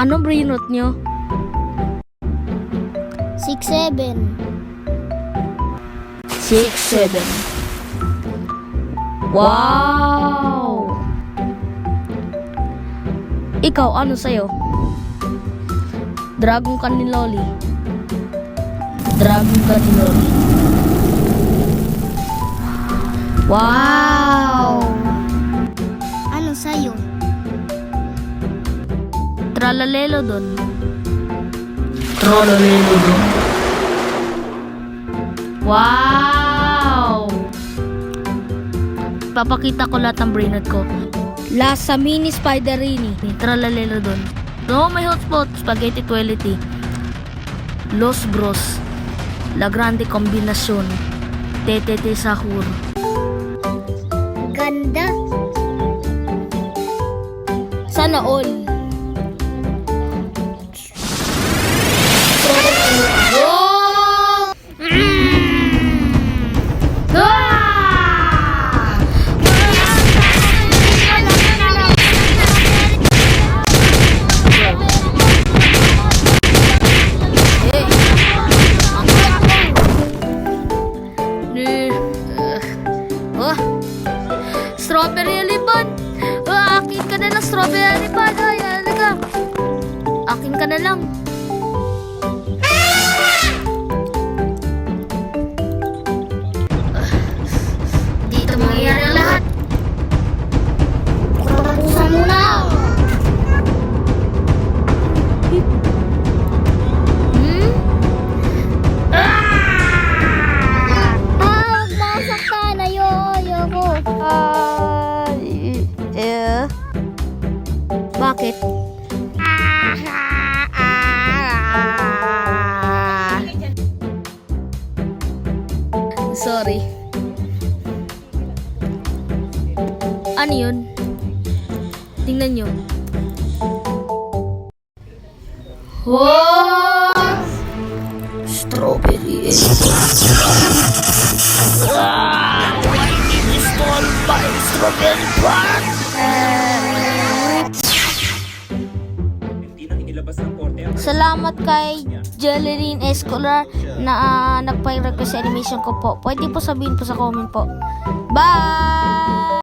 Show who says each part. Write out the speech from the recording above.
Speaker 1: Ano brainrot nyo?
Speaker 2: 6-7.
Speaker 1: 6-7. Wow! Ikaw, ano sa'yo? Dragon ka ni Loli. Dragon ka ni Loli. Wow!
Speaker 2: Ano sa'yo?
Speaker 1: Tralalelo dun. Tralalelo dun. Wow! Papakita ko lahat ng brainrot ko. Lasa mini spiderini. Tralalelo dun. No, may hotspot. Spaghetti Quality. Los Bros. La Grande Combinación. Tetete Sahur.
Speaker 2: Ganda.
Speaker 1: Sana all. Strawberry Alipad! Akin ka na lang, Strawberry Alipad! Ay, alaga! Akin ka na lang! Dito mangyayari ang lahat!
Speaker 2: Tapusan mo na. Huwag masaktan. Ayoko.
Speaker 1: Bakit? Sorry. Ano yun? Tingnan nyo. Wow! Strawberry Salamat kay Jellerine Escolar na nagpa-request sa animation ko po. Pwede po sabihin po sa comment po. Bye!